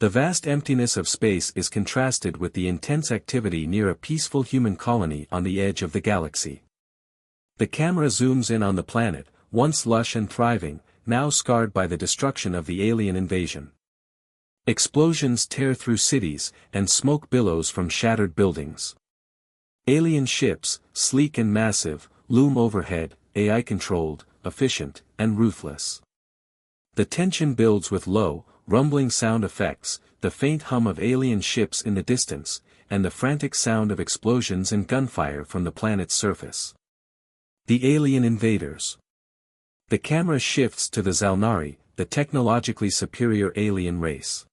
The vast emptiness of space is contrasted with the intense activity near a peaceful human colony on the edge of the galaxy. The camera zooms in on the planet, once lush and thriving, now scarred by the destruction of the alien invasion. Explosions tear through cities, and smoke billows from shattered buildings. Alien ships, sleek and massive, loom overhead, AI-controlled, efficient, and ruthless. The tension builds with low, rumbling sound effects, the faint hum of alien ships in the distance, and the frantic sound of explosions and gunfire from the planet's surface. The alien invaders. The camera shifts to the Zalnari, the technologically superior alien race.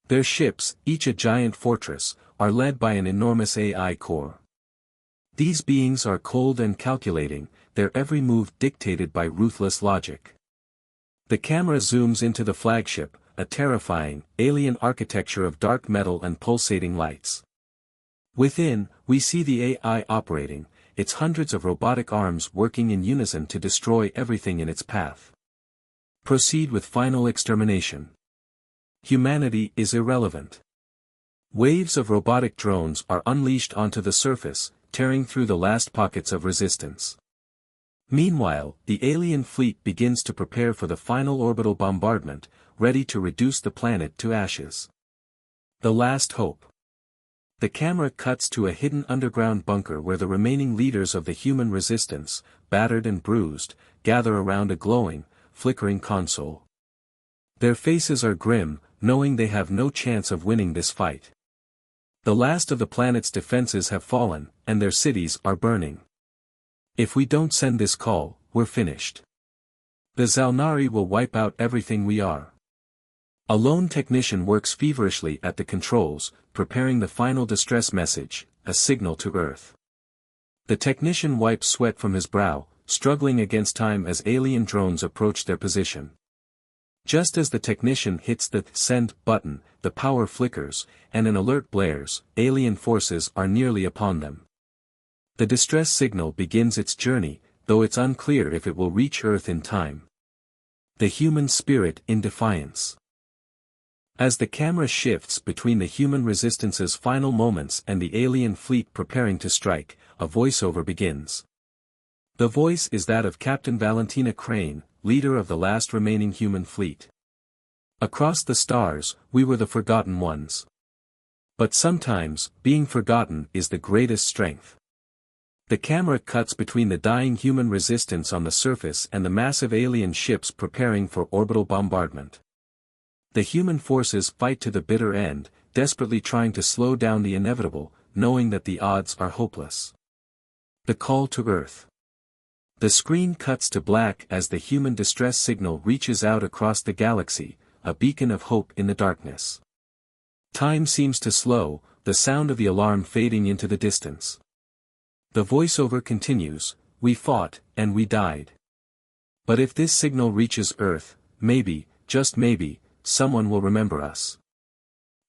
Their ships, each a giant fortress, are led by an enormous AI core. These beings are cold and calculating, their every move dictated by ruthless logic. The camera zooms into the flagship, a terrifying, alien architecture of dark metal and pulsating lights. Within, we see the AI operating, its hundreds of robotic arms working in unison to destroy everything in its path. Proceed with final extermination. Humanity is irrelevant. Waves of robotic drones are unleashed onto the surface, tearing through the last pockets of resistance. Meanwhile, the alien fleet begins to prepare for the final orbital bombardment, ready to reduce the planet to ashes. The last hope. The camera cuts to a hidden underground bunker where the remaining leaders of the human resistance, battered and bruised, gather around a glowing, flickering console. Their faces are grim, knowing they have no chance of winning this fight. The last of the planet's defenses have fallen, and their cities are burning. If we don't send this call, we're finished. The Zalnari will wipe out everything we are. A lone technician works feverishly at the controls, preparing the final distress message, a signal to Earth. The technician wipes sweat from his brow, struggling against time as alien drones approach their position. Just as the technician hits the send button, the power flickers, and an alert blares, alien forces are nearly upon them. The distress signal begins its journey, though it's unclear if it will reach Earth in time. The human spirit in defiance. As the camera shifts between the human resistance's final moments and the alien fleet preparing to strike, a voiceover begins. The voice is that of Captain Valentina Crane, leader of the last remaining human fleet. Across the stars, we were the forgotten ones. But sometimes, being forgotten is the greatest strength. The camera cuts between the dying human resistance on the surface and the massive alien ships preparing for orbital bombardment. The human forces fight to the bitter end, desperately trying to slow down the inevitable, knowing that the odds are hopeless. The call to Earth. The screen cuts to black as the human distress signal reaches out across the galaxy, a beacon of hope in the darkness. Time seems to slow, the sound of the alarm fading into the distance. The voiceover continues, "We fought, and we died. But if this signal reaches Earth, maybe, just maybe, someone will remember us."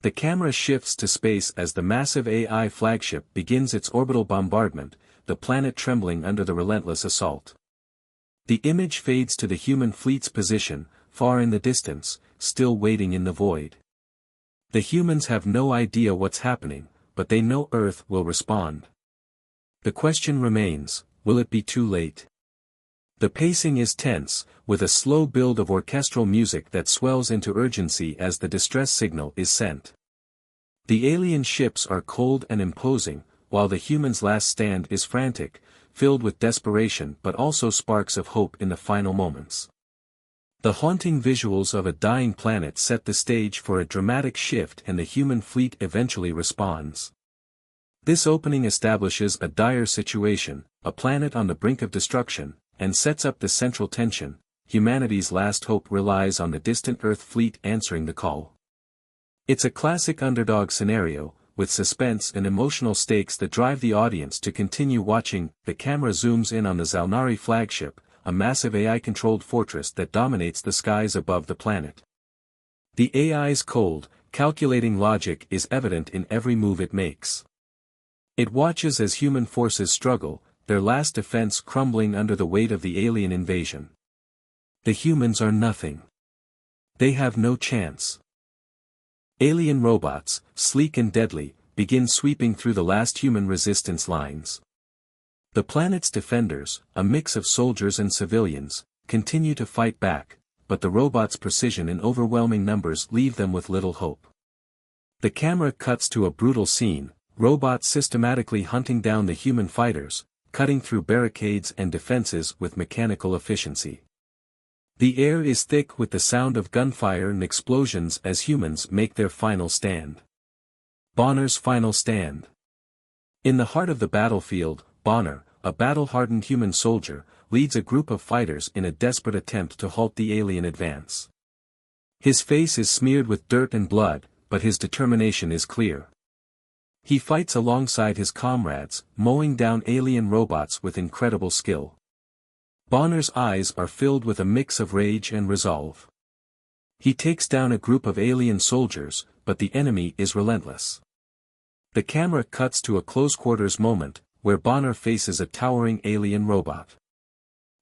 The camera shifts to space as the massive AI flagship begins its orbital bombardment, the planet trembling under the relentless assault. The image fades to the human fleet's position, far in the distance, still waiting in the void. The humans have no idea what's happening, but they know Earth will respond. The question remains, will it be too late? The pacing is tense, with a slow build of orchestral music that swells into urgency as the distress signal is sent. The alien ships are cold and imposing, while the human's last stand is frantic, filled with desperation but also sparks of hope in the final moments. The haunting visuals of a dying planet set the stage for a dramatic shift, and the human fleet eventually responds. This opening establishes a dire situation, a planet on the brink of destruction, and sets up the central tension. Humanity's last hope relies on the distant Earth fleet answering the call. It's a classic underdog scenario, with suspense and emotional stakes that drive the audience to continue watching. The camera zooms in on the Zalnari flagship, a massive AI-controlled fortress that dominates the skies above the planet. The AI's cold, calculating logic is evident in every move it makes. It watches as human forces struggle, their last defense crumbling under the weight of the alien invasion. The humans are nothing. They have no chance. Alien robots, sleek and deadly, begin sweeping through the last human resistance lines. The planet's defenders, a mix of soldiers and civilians, continue to fight back, but the robots' precision and overwhelming numbers leave them with little hope. The camera cuts to a brutal scene, robots systematically hunting down the human fighters, cutting through barricades and defenses with mechanical efficiency. The air is thick with the sound of gunfire and explosions as humans make their final stand. Bonner's final stand. In the heart of the battlefield, Bonner, a battle-hardened human soldier, leads a group of fighters in a desperate attempt to halt the alien advance. His face is smeared with dirt and blood, but his determination is clear. He fights alongside his comrades, mowing down alien robots with incredible skill. Bonner's eyes are filled with a mix of rage and resolve. He takes down a group of alien soldiers, but the enemy is relentless. The camera cuts to a close-quarters moment, where Bonner faces a towering alien robot.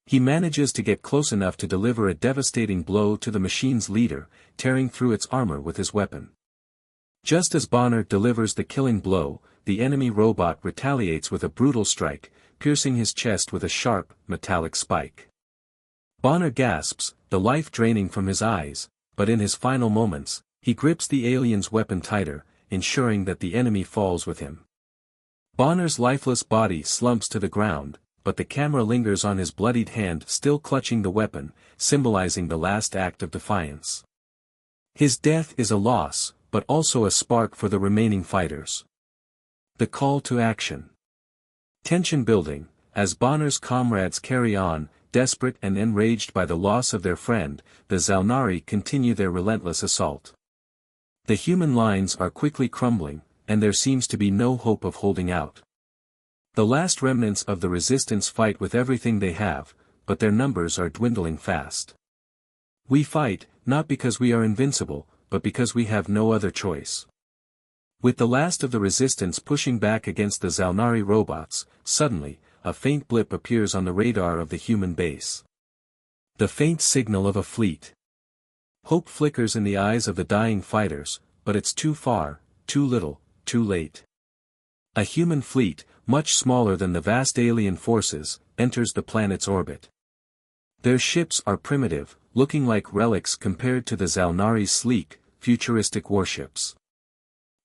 He manages to get close enough to deliver a devastating blow to the machine's leader, tearing through its armor with his weapon. Just as Bonner delivers the killing blow, the enemy robot retaliates with a brutal strike, piercing his chest with a sharp, metallic spike. Bonner gasps, the life draining from his eyes, but in his final moments, he grips the alien's weapon tighter, ensuring that the enemy falls with him. Bonner's lifeless body slumps to the ground, but the camera lingers on his bloodied hand still clutching the weapon, symbolizing the last act of defiance. His death is a loss, but also a spark for the remaining fighters. The call to action. Tension building, as Bonner's comrades carry on, desperate and enraged by the loss of their friend, the Zalnari continue their relentless assault. The human lines are quickly crumbling, and there seems to be no hope of holding out. The last remnants of the resistance fight with everything they have, but their numbers are dwindling fast. We fight, not because we are invincible, but because we have no other choice. With the last of the resistance pushing back against the Zalnari robots, suddenly, a faint blip appears on the radar of the human base. The faint signal of a fleet. Hope flickers in the eyes of the dying fighters, but it's too far, too little, too late. A human fleet, much smaller than the vast alien forces, enters the planet's orbit. Their ships are primitive, looking like relics compared to the Zalnari's sleek, futuristic warships.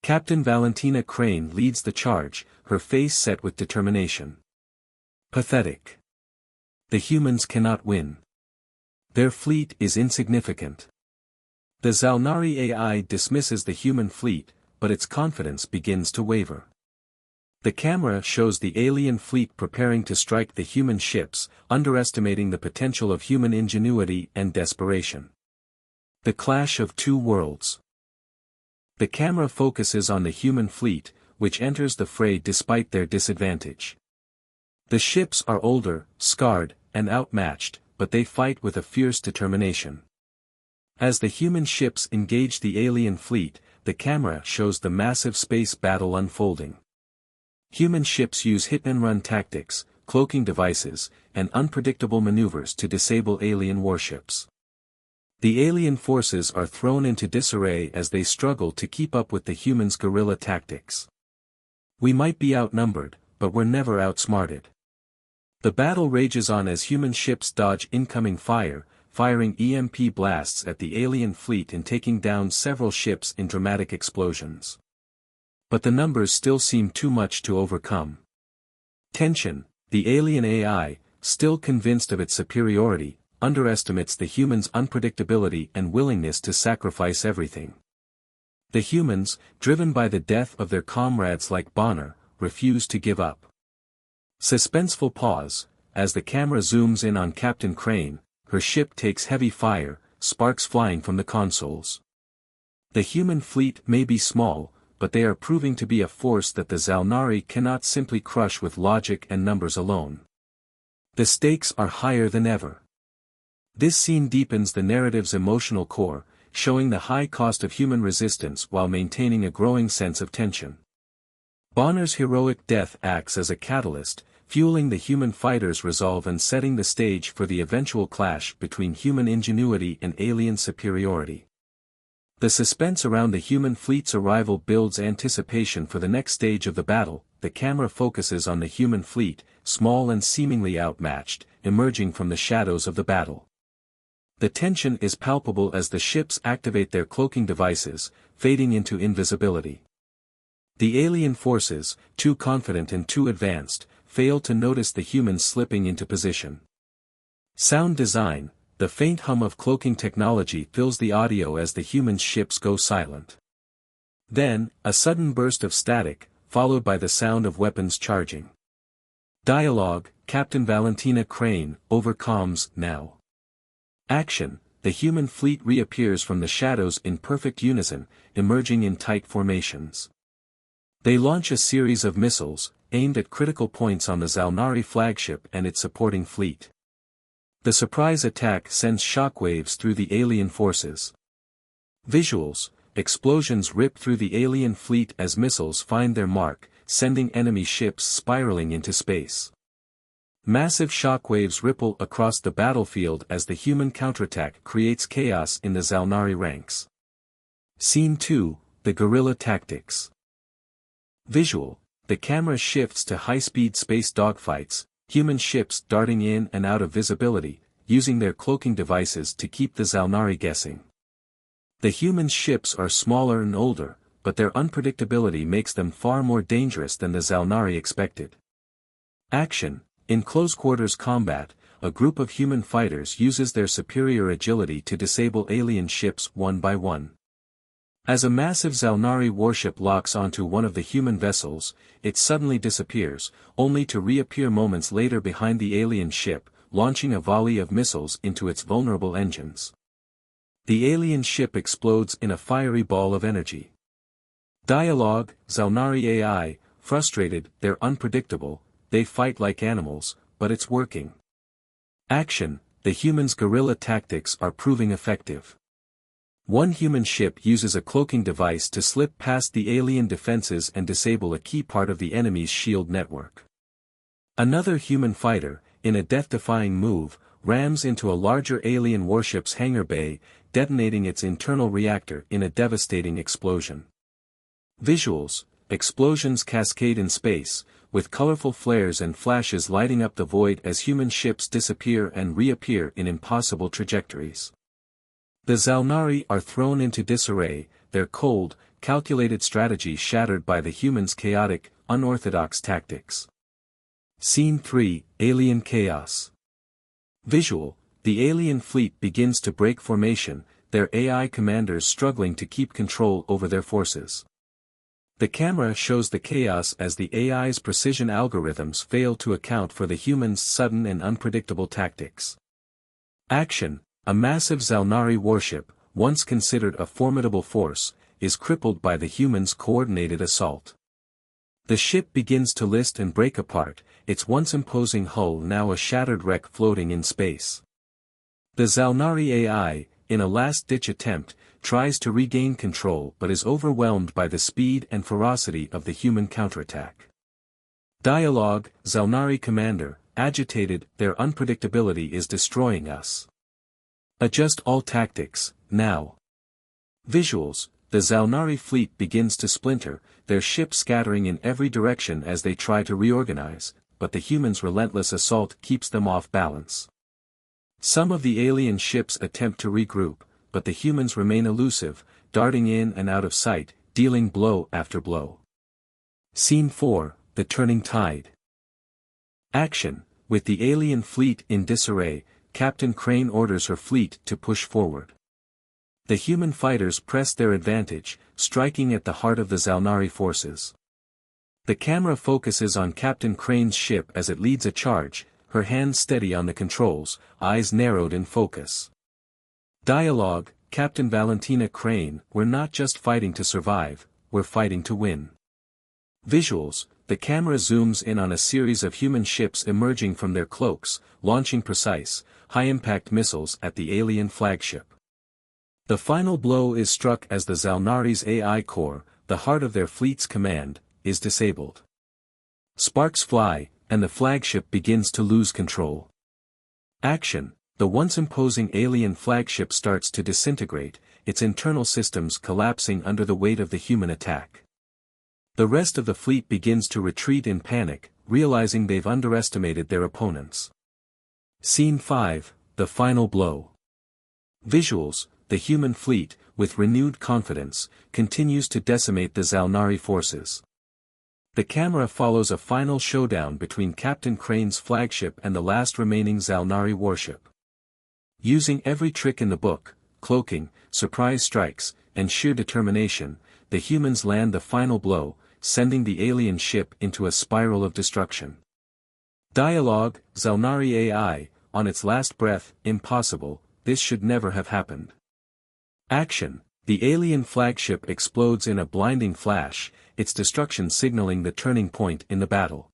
Captain Valentina Crane leads the charge, her face set with determination. Pathetic. The humans cannot win. Their fleet is insignificant. The Zalnari AI dismisses the human fleet, but its confidence begins to waver. The camera shows the alien fleet preparing to strike the human ships, underestimating the potential of human ingenuity and desperation. The clash of two worlds. The camera focuses on the human fleet, which enters the fray despite their disadvantage. The ships are older, scarred, and outmatched, but they fight with a fierce determination. As the human ships engage the alien fleet, the camera shows the massive space battle unfolding. Human ships use hit-and-run tactics, cloaking devices, and unpredictable maneuvers to disable alien warships. The alien forces are thrown into disarray as they struggle to keep up with the humans' guerrilla tactics. We might be outnumbered, but we're never outsmarted. The battle rages on as human ships dodge incoming fire, firing EMP blasts at the alien fleet and taking down several ships in dramatic explosions. But the numbers still seem too much to overcome. Tension, the alien AI, still convinced of its superiority, underestimates the humans' unpredictability and willingness to sacrifice everything. The humans, driven by the death of their comrades like Bonner, refuse to give up. Suspenseful pause, as the camera zooms in on Captain Crane, her ship takes heavy fire, sparks flying from the consoles. The human fleet may be small, but they are proving to be a force that the Zalnari cannot simply crush with logic and numbers alone. The stakes are higher than ever. This scene deepens the narrative's emotional core, showing the high cost of human resistance while maintaining a growing sense of tension. Bonner's heroic death acts as a catalyst, fueling the human fighters' resolve and setting the stage for the eventual clash between human ingenuity and alien superiority. The suspense around the human fleet's arrival builds anticipation for the next stage of the battle. The camera focuses on the human fleet, small and seemingly outmatched, emerging from the shadows of the battle. The tension is palpable as the ships activate their cloaking devices, fading into invisibility. The alien forces, too confident and too advanced, fail to notice the humans slipping into position. Sound design. The faint hum of cloaking technology fills the audio as the human ships go silent. Then, a sudden burst of static, followed by the sound of weapons charging. Dialogue. Captain Valentina Crane, over comms, now. Action. The human fleet reappears from the shadows in perfect unison, emerging in tight formations. They launch a series of missiles, aimed at critical points on the Zalnari flagship and its supporting fleet. The surprise attack sends shockwaves through the alien forces. Visuals. Explosions rip through the alien fleet as missiles find their mark, sending enemy ships spiraling into space. Massive shockwaves ripple across the battlefield as the human counterattack creates chaos in the Zalnari ranks. Scene 2, the guerrilla tactics. Visual. The camera shifts to high-speed space dogfights, human ships darting in and out of visibility, using their cloaking devices to keep the Zalnari guessing. The human ships are smaller and older, but their unpredictability makes them far more dangerous than the Zalnari expected. Action. In close-quarters combat, a group of human fighters uses their superior agility to disable alien ships one by one. As a massive Zalnari warship locks onto one of the human vessels, it suddenly disappears, only to reappear moments later behind the alien ship, launching a volley of missiles into its vulnerable engines. The alien ship explodes in a fiery ball of energy. Dialogue. Zalnari AI, frustrated, they're unpredictable, they fight like animals, but it's working. Action. The humans' guerrilla tactics are proving effective. One human ship uses a cloaking device to slip past the alien defenses and disable a key part of the enemy's shield network. Another human fighter, in a death-defying move, rams into a larger alien warship's hangar bay, detonating its internal reactor in a devastating explosion. Visuals. Explosions cascade in space, with colorful flares and flashes lighting up the void as human ships disappear and reappear in impossible trajectories. The Zalnari are thrown into disarray, their cold, calculated strategy shattered by the humans' chaotic, unorthodox tactics. Scene 3, Alien Chaos. Visual. The alien fleet begins to break formation, their AI commanders struggling to keep control over their forces. The camera shows the chaos as the AI's precision algorithms fail to account for the humans' sudden and unpredictable tactics. Action. A massive Zalnari warship, once considered a formidable force, is crippled by the humans' coordinated assault. The ship begins to list and break apart, its once imposing hull now a shattered wreck floating in space. The Zalnari AI, in a last-ditch attempt, tries to regain control but is overwhelmed by the speed and ferocity of the human counterattack. Dialogue. Zalnari commander, agitated, their unpredictability is destroying us. Adjust all tactics, now. Visuals. The Zalnari fleet begins to splinter, their ships scattering in every direction as they try to reorganize, but the humans' relentless assault keeps them off balance. Some of the alien ships attempt to regroup, but the humans remain elusive, darting in and out of sight, dealing blow after blow. Scene 4, the turning tide. Action. With the alien fleet in disarray, Captain Crane orders her fleet to push forward. The human fighters press their advantage, striking at the heart of the Zalnari forces. The camera focuses on Captain Crane's ship as it leads a charge, her hands steady on the controls, eyes narrowed in focus. Dialogue. Captain Valentina Crane, we're not just fighting to survive, we're fighting to win. Visuals. The camera zooms in on a series of human ships emerging from their cloaks, launching precise, high-impact missiles at the alien flagship. The final blow is struck as the Zalnari's AI core, the heart of their fleet's command, is disabled. Sparks fly, and the flagship begins to lose control. Action. The once imposing alien flagship starts to disintegrate, its internal systems collapsing under the weight of the human attack. The rest of the fleet begins to retreat in panic, realizing they've underestimated their opponents. Scene 5, The Final Blow. Visuals: the human fleet, with renewed confidence, continues to decimate the Zalnari forces. The camera follows a final showdown between Captain Crane's flagship and the last remaining Zalnari warship. Using every trick in the book, cloaking, surprise strikes, and sheer determination, the humans land the final blow, sending the alien ship into a spiral of destruction. Dialogue: Zalnari AI, on its last breath, impossible, this should never have happened. Action: the alien flagship explodes in a blinding flash, its destruction signaling the turning point in the battle.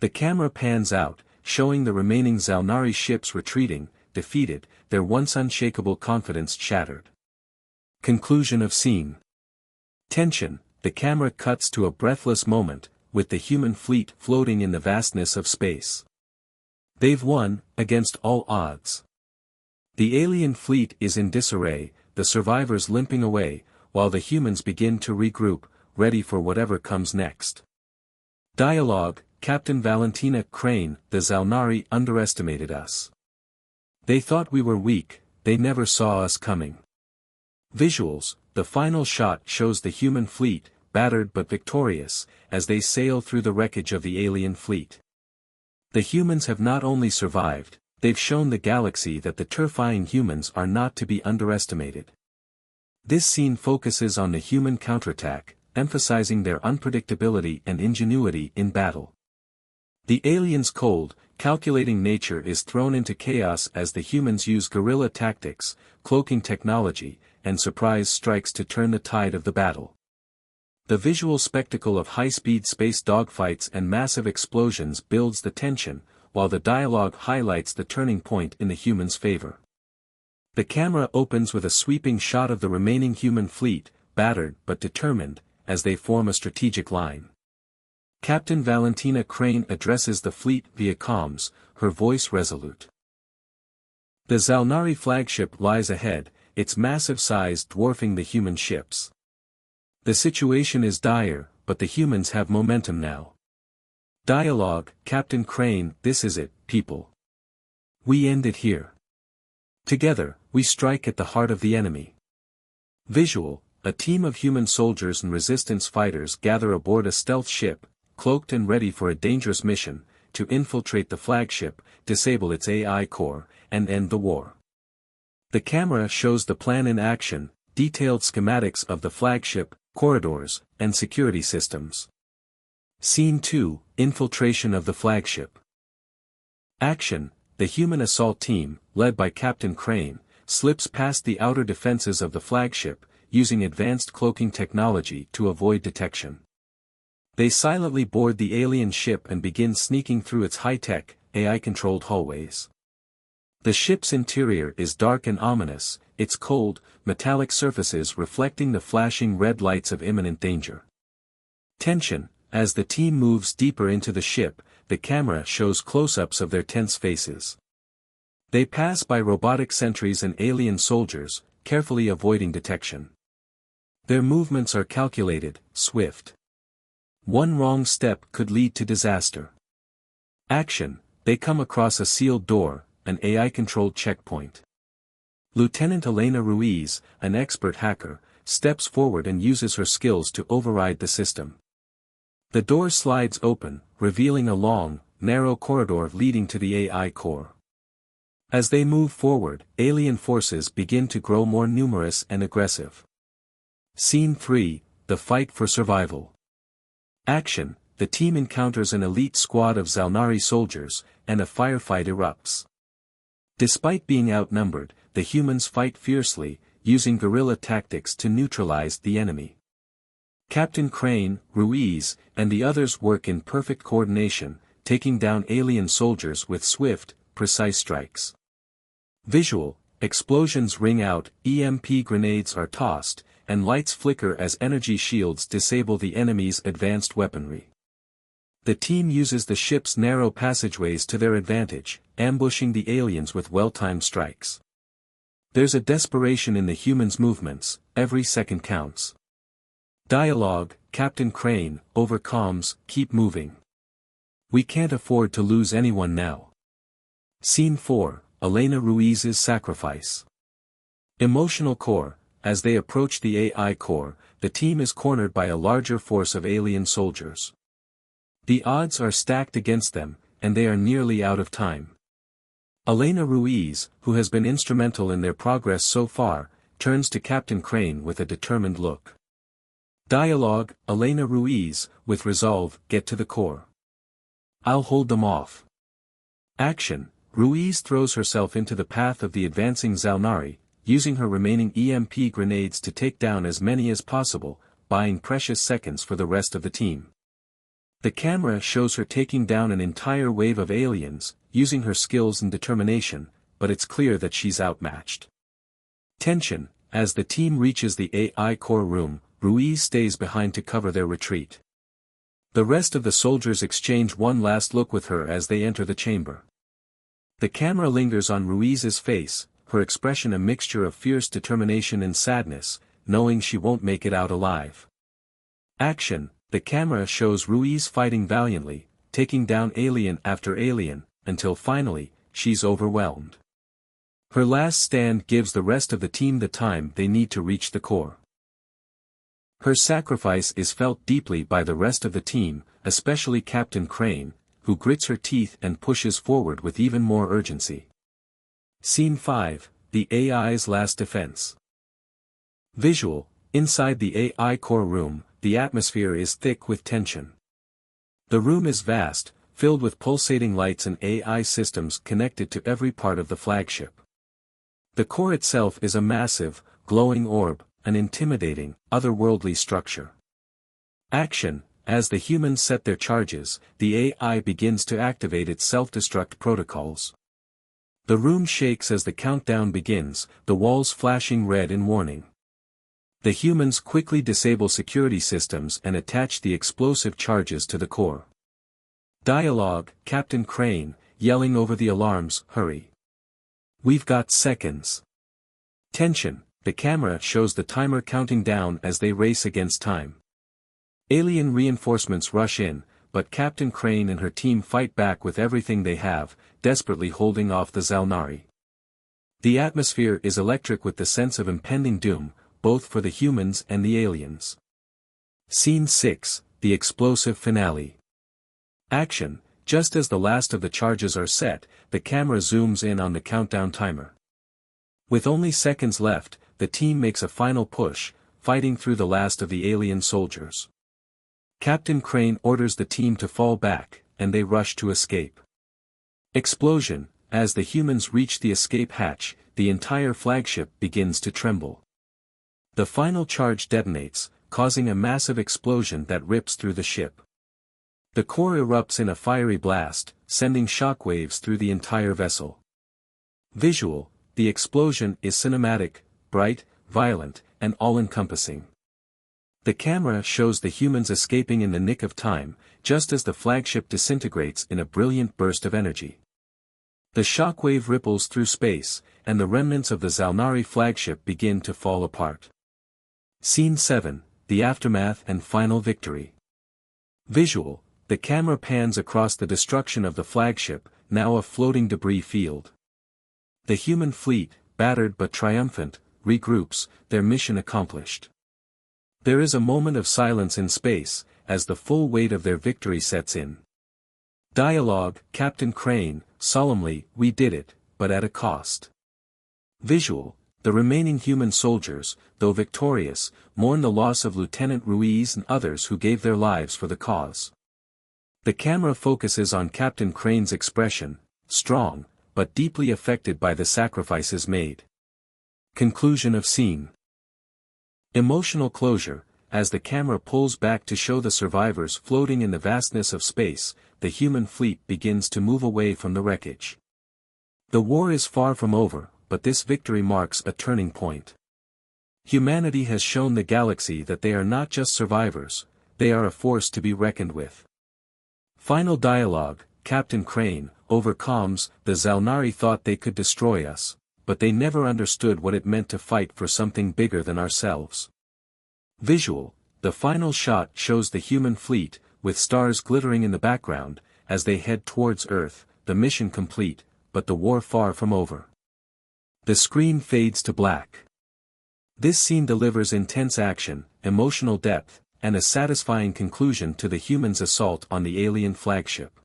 The camera pans out, showing the remaining Zalnari ships retreating, defeated, their once unshakable confidence shattered. Conclusion of scene. Tension: the camera cuts to a breathless moment, with the human fleet floating in the vastness of space. They've won, against all odds. The alien fleet is in disarray, the survivors limping away, while the humans begin to regroup, ready for whatever comes next. Dialogue: Captain Valentina Crane, the Zalnari underestimated us. They thought we were weak, they never saw us coming. Visuals: the final shot shows the human fleet, battered but victorious, as they sail through the wreckage of the alien fleet. The humans have not only survived, they've shown the galaxy that the terrifying humans are not to be underestimated. This scene focuses on the human counterattack, emphasizing their unpredictability and ingenuity in battle. The aliens' cold, calculating nature is thrown into chaos as the humans use guerrilla tactics, cloaking technology, and surprise strikes to turn the tide of the battle. The visual spectacle of high-speed space dogfights and massive explosions builds the tension, while the dialogue highlights the turning point in the humans' favor. The camera opens with a sweeping shot of the remaining human fleet, battered but determined, as they form a strategic line. Captain Valentina Crane addresses the fleet via comms, her voice resolute. The Zalnari flagship lies ahead, its massive size dwarfing the human ships. The situation is dire, but the humans have momentum now. Dialogue: Captain Crane, this is it, people. We end it here. Together, we strike at the heart of the enemy. Visual: a team of human soldiers and resistance fighters gather aboard a stealth ship, cloaked and ready for a dangerous mission, to infiltrate the flagship, disable its AI core, and end the war. The camera shows the plan in action, detailed schematics of the flagship, corridors, and security systems. Scene 2, Infiltration of the flagship. Action: the human assault team, led by Captain Crane, slips past the outer defenses of the flagship, using advanced cloaking technology to avoid detection. They silently board the alien ship and begin sneaking through its high-tech, AI-controlled hallways. The ship's interior is dark and ominous, its cold, metallic surfaces reflecting the flashing red lights of imminent danger. Tension: as the team moves deeper into the ship, the camera shows close-ups of their tense faces. They pass by robotic sentries and alien soldiers, carefully avoiding detection. Their movements are calculated, swift. One wrong step could lead to disaster. Action: they come across a sealed door, an AI-controlled checkpoint. Lieutenant Elena Ruiz, an expert hacker, steps forward and uses her skills to override the system. The door slides open, revealing a long, narrow corridor leading to the AI core. As they move forward, alien forces begin to grow more numerous and aggressive. Scene 3, The Fight for Survival. Action: the team encounters an elite squad of Zalnari soldiers, and a firefight erupts. Despite being outnumbered, the humans fight fiercely, using guerrilla tactics to neutralize the enemy. Captain Crane, Ruiz, and the others work in perfect coordination, taking down alien soldiers with swift, precise strikes. Visual: explosions ring out, EMP grenades are tossed, and lights flicker as energy shields disable the enemy's advanced weaponry. The team uses the ship's narrow passageways to their advantage, ambushing the aliens with well-timed strikes. There's a desperation in the humans' movements, every second counts. Dialogue, Captain Crane, over comms, keep moving. We can't afford to lose anyone now. Scene 4, Elena Ruiz's sacrifice. Emotional core, as they approach the AI core, the team is cornered by a larger force of alien soldiers. The odds are stacked against them, and they are nearly out of time. Elena Ruiz, who has been instrumental in their progress so far, turns to Captain Crane with a determined look. Dialogue, Elena Ruiz, with resolve, get to the core. I'll hold them off. Action, Ruiz throws herself into the path of the advancing Zalnari, using her remaining EMP grenades to take down as many as possible, buying precious seconds for the rest of the team. The camera shows her taking down an entire wave of aliens, using her skills and determination, but it's clear that she's outmatched. Tension, as the team reaches the AI core room, Ruiz stays behind to cover their retreat. The rest of the soldiers exchange one last look with her as they enter the chamber. The camera lingers on Ruiz's face, her expression a mixture of fierce determination and sadness, knowing she won't make it out alive. Action, the camera shows Ruiz fighting valiantly, taking down alien after alien, until finally, she's overwhelmed. Her last stand gives the rest of the team the time they need to reach the core. Her sacrifice is felt deeply by the rest of the team, especially Captain Crane, who grits her teeth and pushes forward with even more urgency. Scene 5, the AI's last defense. Visual, inside the AI core room, the atmosphere is thick with tension. The room is vast, filled with pulsating lights and AI systems connected to every part of the flagship. The core itself is a massive, glowing orb, an intimidating, otherworldly structure. Action, as the humans set their charges, the AI begins to activate its self-destruct protocols. The room shakes as the countdown begins, the walls flashing red in warning. The humans quickly disable security systems and attach the explosive charges to the core. Dialogue, Captain Crane, yelling over the alarms, hurry. We've got seconds. Tension, the camera shows the timer counting down as they race against time. Alien reinforcements rush in, but Captain Crane and her team fight back with everything they have, desperately holding off the Zalnari. The atmosphere is electric with the sense of impending doom, both for the humans and the aliens. Scene 6, the explosive finale. Action, just as the last of the charges are set, the camera zooms in on the countdown timer. With only seconds left, the team makes a final push, fighting through the last of the alien soldiers. Captain Crane orders the team to fall back, and they rush to escape. Explosion, as the humans reach the escape hatch, the entire flagship begins to tremble. The final charge detonates, causing a massive explosion that rips through the ship. The core erupts in a fiery blast, sending shockwaves through the entire vessel. Visual, the explosion is cinematic, bright, violent, and all-encompassing. The camera shows the humans escaping in the nick of time, just as the flagship disintegrates in a brilliant burst of energy. The shockwave ripples through space, and the remnants of the Zalnari flagship begin to fall apart. Scene 7, the aftermath and final victory. Visual, the camera pans across the destruction of the flagship, now a floating debris field. The human fleet, battered but triumphant, regroups, their mission accomplished. There is a moment of silence in space, as the full weight of their victory sets in. Dialogue, Captain Crane, solemnly, we did it, but at a cost. Visual, the remaining human soldiers, though victorious, mourn the loss of Lieutenant Ruiz and others who gave their lives for the cause. The camera focuses on Captain Crane's expression, strong, but deeply affected by the sacrifices made. Conclusion of scene. Emotional closure, as the camera pulls back to show the survivors floating in the vastness of space, the human fleet begins to move away from the wreckage. The war is far from over, but this victory marks a turning point. Humanity has shown the galaxy that they are not just survivors, they are a force to be reckoned with. Final dialogue, Captain Crane, over comms, the Zalnari thought they could destroy us, but they never understood what it meant to fight for something bigger than ourselves. Visual: the final shot shows the human fleet, with stars glittering in the background, as they head towards Earth, the mission complete, but the war far from over. The screen fades to black. This scene delivers intense action, emotional depth, and a satisfying conclusion to the humans' assault on the alien flagship.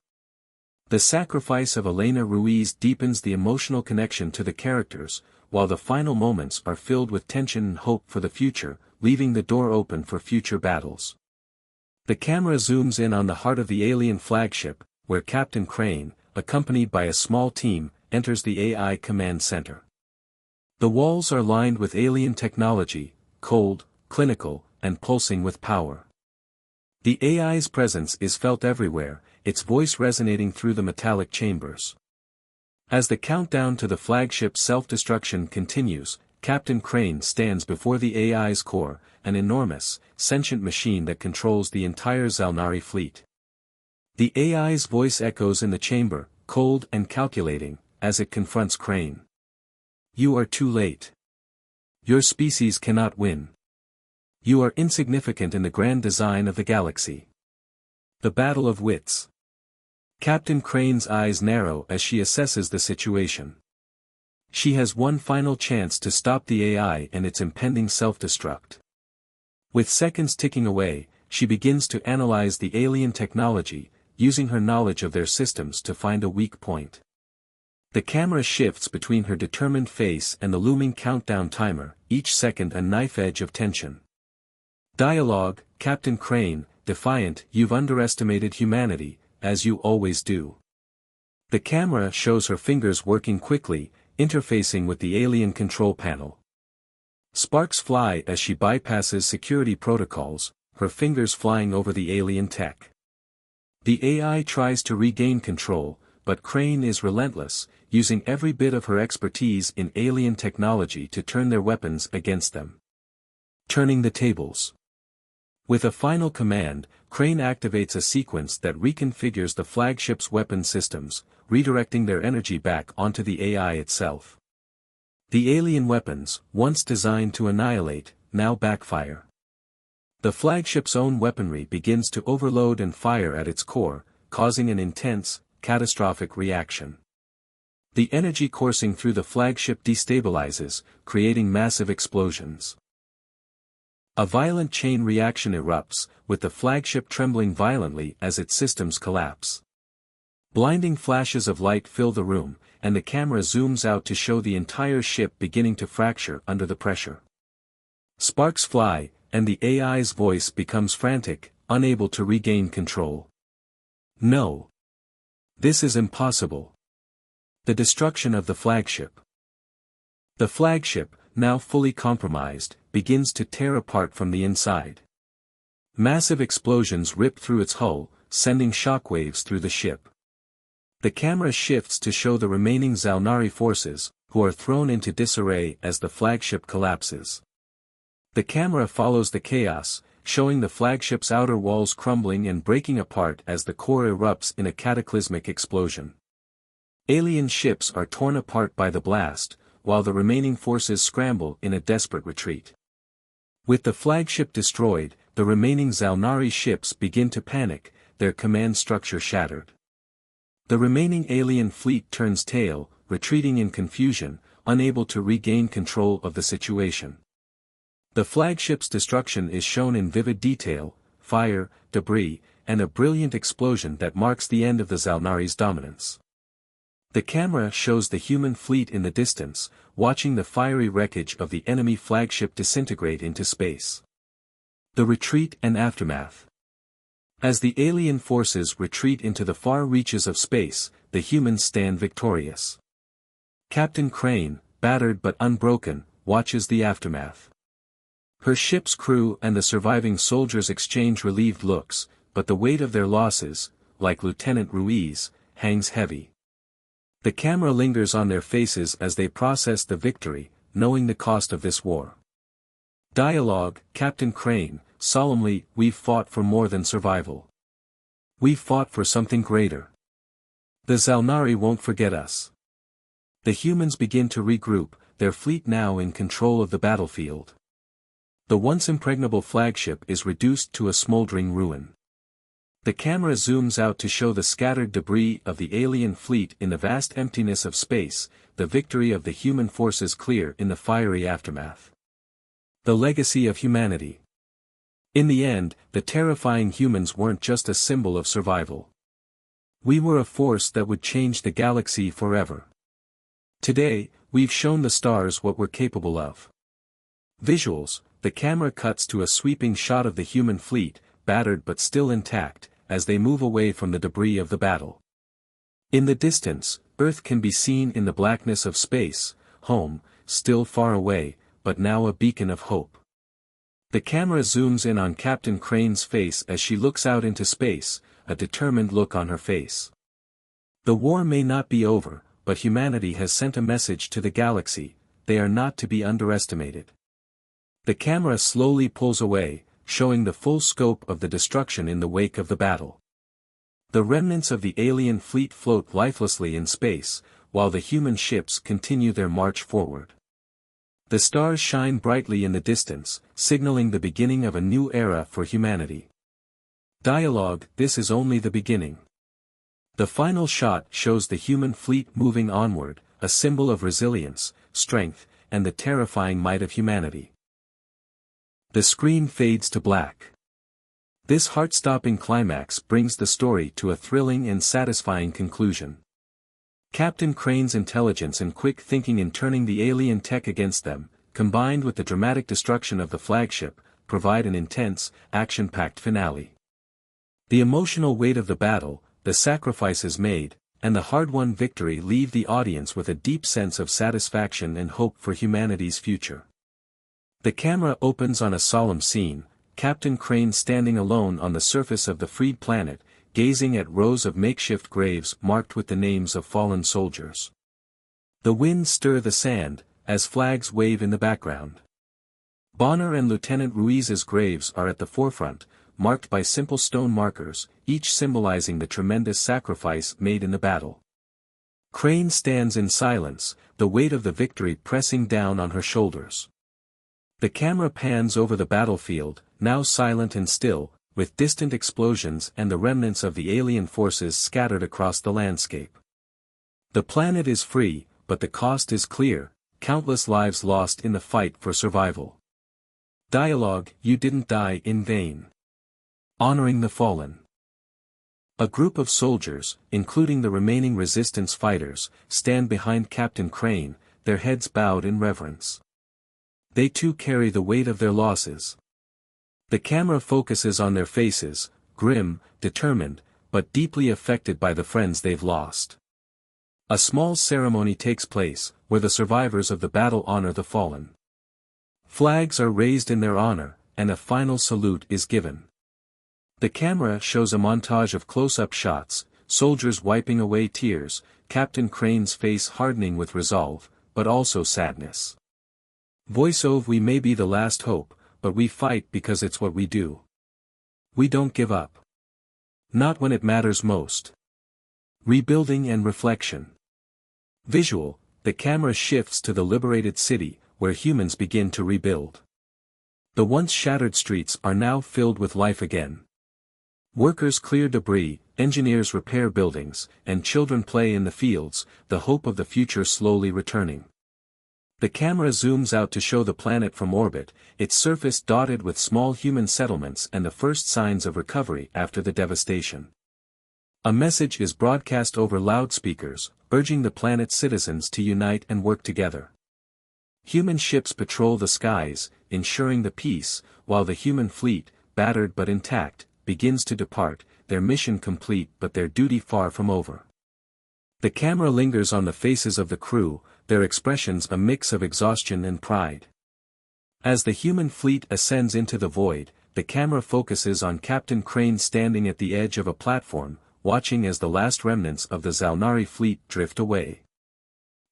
The sacrifice of Elena Ruiz deepens the emotional connection to the characters, while the final moments are filled with tension and hope for the future, leaving the door open for future battles. The camera zooms in on the heart of the alien flagship, where Captain Crane, accompanied by a small team, enters the AI command center. The walls are lined with alien technology, cold, clinical, and pulsing with power. The AI's presence is felt everywhere, its voice resonating through the metallic chambers. As the countdown to the flagship's self-destruction continues, Captain Crane stands before the AI's core, an enormous, sentient machine that controls the entire Zalnari fleet. The AI's voice echoes in the chamber, cold and calculating, as it confronts Crane. "You are too late. Your species cannot win. You are insignificant in the grand design of the galaxy." The battle of wits. Captain Crane's eyes narrow as she assesses the situation. She has one final chance to stop the AI and its impending self-destruct. With seconds ticking away, she begins to analyze the alien technology, using her knowledge of their systems to find a weak point. The camera shifts between her determined face and the looming countdown timer, each second a knife edge of tension. Dialogue: Captain Crane, defiant, "You've underestimated humanity, as you always do." The camera shows her fingers working quickly, interfacing with the alien control panel. Sparks fly as she bypasses security protocols, her fingers flying over the alien tech. The AI tries to regain control, but Crane is relentless, using every bit of her expertise in alien technology to turn their weapons against them. Turning the tables. With a final command, Crane activates a sequence that reconfigures the flagship's weapon systems, redirecting their energy back onto the AI itself. The alien weapons, once designed to annihilate, now backfire. The flagship's own weaponry begins to overload and fire at its core, causing an intense, catastrophic reaction. The energy coursing through the flagship destabilizes, creating massive explosions. A violent chain reaction erupts, with the flagship trembling violently as its systems collapse. Blinding flashes of light fill the room, and the camera zooms out to show the entire ship beginning to fracture under the pressure. Sparks fly, and the AI's voice becomes frantic, unable to regain control. "No. This is impossible." The destruction of the flagship. The flagship, now fully compromised, begins to tear apart from the inside. Massive explosions rip through its hull, sending shockwaves through the ship. The camera shifts to show the remaining Zalnari forces, who are thrown into disarray as the flagship collapses. The camera follows the chaos, showing the flagship's outer walls crumbling and breaking apart as the core erupts in a cataclysmic explosion. Alien ships are torn apart by the blast, while the remaining forces scramble in a desperate retreat. With the flagship destroyed, the remaining Zalnari ships begin to panic, their command structure shattered. The remaining alien fleet turns tail, retreating in confusion, unable to regain control of the situation. The flagship's destruction is shown in vivid detail: fire, debris, and a brilliant explosion that marks the end of the Zalnari's dominance. The camera shows the human fleet in the distance, watching the fiery wreckage of the enemy flagship disintegrate into space. The retreat and aftermath. As the alien forces retreat into the far reaches of space, the humans stand victorious. Captain Crane, battered but unbroken, watches the aftermath. Her ship's crew and the surviving soldiers exchange relieved looks, but the weight of their losses, like Lieutenant Ruiz, hangs heavy. The camera lingers on their faces as they process the victory, knowing the cost of this war. Dialogue: Captain Crane, solemnly, "We've fought for more than survival. We've fought for something greater. The Zalnari won't forget us." The humans begin to regroup, their fleet now in control of the battlefield. The once impregnable flagship is reduced to a smoldering ruin. The camera zooms out to show the scattered debris of the alien fleet in the vast emptiness of space, the victory of the human forces clear in the fiery aftermath. The legacy of humanity. In the end, the terrifying humans weren't just a symbol of survival. We were a force that would change the galaxy forever. Today, we've shown the stars what we're capable of. Visuals: the camera cuts to a sweeping shot of the human fleet, battered but still intact, as they move away from the debris of the battle. In the distance, Earth can be seen in the blackness of space, home, still far away, but now a beacon of hope. The camera zooms in on Captain Crane's face as she looks out into space, a determined look on her face. The war may not be over, but humanity has sent a message to the galaxy: they are not to be underestimated. The camera slowly pulls away, showing the full scope of the destruction in the wake of the battle. The remnants of the alien fleet float lifelessly in space, while the human ships continue their march forward. The stars shine brightly in the distance, signaling the beginning of a new era for humanity. Dialogue: this is only the beginning. The final shot shows the human fleet moving onward, a symbol of resilience, strength, and the terrifying might of humanity. The screen fades to black. This heart-stopping climax brings the story to a thrilling and satisfying conclusion. Captain Crane's intelligence and quick thinking in turning the alien tech against them, combined with the dramatic destruction of the flagship, provide an intense, action-packed finale. The emotional weight of the battle, the sacrifices made, and the hard-won victory leave the audience with a deep sense of satisfaction and hope for humanity's future. The camera opens on a solemn scene, Captain Crane standing alone on the surface of the freed planet, gazing at rows of makeshift graves marked with the names of fallen soldiers. The winds stir the sand, as flags wave in the background. Bonner and Lieutenant Ruiz's graves are at the forefront, marked by simple stone markers, each symbolizing the tremendous sacrifice made in the battle. Crane stands in silence, the weight of the victory pressing down on her shoulders. The camera pans over the battlefield, now silent and still, with distant explosions and the remnants of the alien forces scattered across the landscape. The planet is free, but the cost is clear: countless lives lost in the fight for survival. Dialogue: you didn't die in vain. Honoring the fallen. A group of soldiers, including the remaining resistance fighters, stand behind Captain Crane, their heads bowed in reverence. They too carry the weight of their losses. The camera focuses on their faces, grim, determined, but deeply affected by the friends they've lost. A small ceremony takes place, where the survivors of the battle honor the fallen. Flags are raised in their honor, and a final salute is given. The camera shows a montage of close-up shots, soldiers wiping away tears, Captain Crane's face hardening with resolve, but also sadness. Voice-over: we may be the last hope, but we fight because it's what we do. We don't give up. Not when it matters most. Rebuilding and reflection. Visual: the camera shifts to the liberated city, where humans begin to rebuild. The once shattered streets are now filled with life again. Workers clear debris, engineers repair buildings, and children play in the fields, the hope of the future slowly returning. The camera zooms out to show the planet from orbit, its surface dotted with small human settlements and the first signs of recovery after the devastation. A message is broadcast over loudspeakers, urging the planet's citizens to unite and work together. Human ships patrol the skies, ensuring the peace, while the human fleet, battered but intact, begins to depart, their mission complete but their duty far from over. The camera lingers on the faces of the crew, their expressions a mix of exhaustion and pride. As the human fleet ascends into the void, the camera focuses on Captain Crane standing at the edge of a platform, watching as the last remnants of the Zalnari fleet drift away.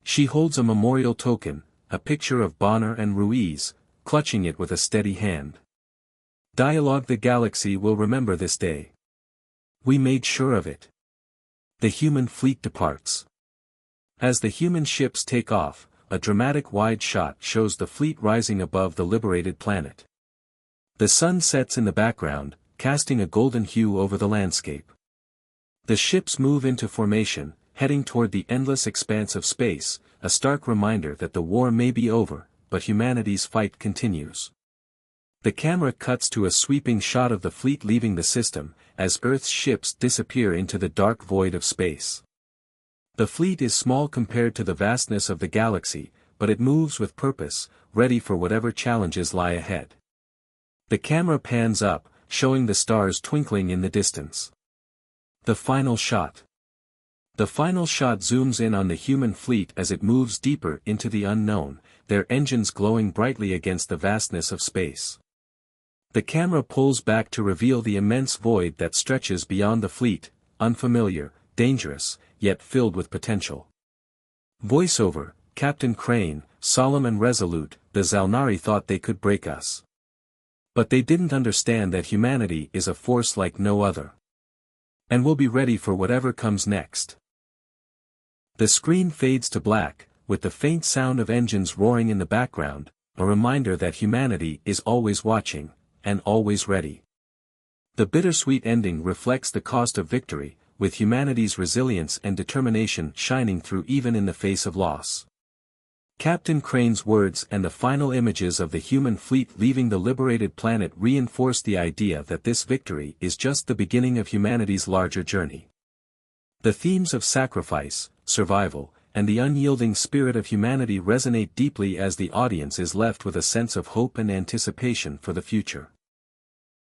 She holds a memorial token, a picture of Bonner and Ruiz, clutching it with a steady hand. Dialogue: the galaxy will remember this day. We made sure of it. The human fleet departs. As the human ships take off, a dramatic wide shot shows the fleet rising above the liberated planet. The sun sets in the background, casting a golden hue over the landscape. The ships move into formation, heading toward the endless expanse of space, a stark reminder that the war may be over, but humanity's fight continues. The camera cuts to a sweeping shot of the fleet leaving the system, as Earth's ships disappear into the dark void of space. The fleet is small compared to the vastness of the galaxy, but it moves with purpose, ready for whatever challenges lie ahead. The camera pans up, showing the stars twinkling in the distance. The final shot. The final shot zooms in on the human fleet as it moves deeper into the unknown, their engines glowing brightly against the vastness of space. The camera pulls back to reveal the immense void that stretches beyond the fleet, unfamiliar, dangerous, yet filled with potential. Voiceover, Captain Crane, solemn and resolute, the Zalnari thought they could break us. But they didn't understand that humanity is a force like no other. And we'll be ready for whatever comes next. The screen fades to black, with the faint sound of engines roaring in the background, a reminder that humanity is always watching, and always ready. The bittersweet ending reflects the cost of victory, with humanity's resilience and determination shining through even in the face of loss. Captain Crane's words and the final images of the human fleet leaving the liberated planet reinforce the idea that this victory is just the beginning of humanity's larger journey. The themes of sacrifice, survival, and the unyielding spirit of humanity resonate deeply as the audience is left with a sense of hope and anticipation for the future.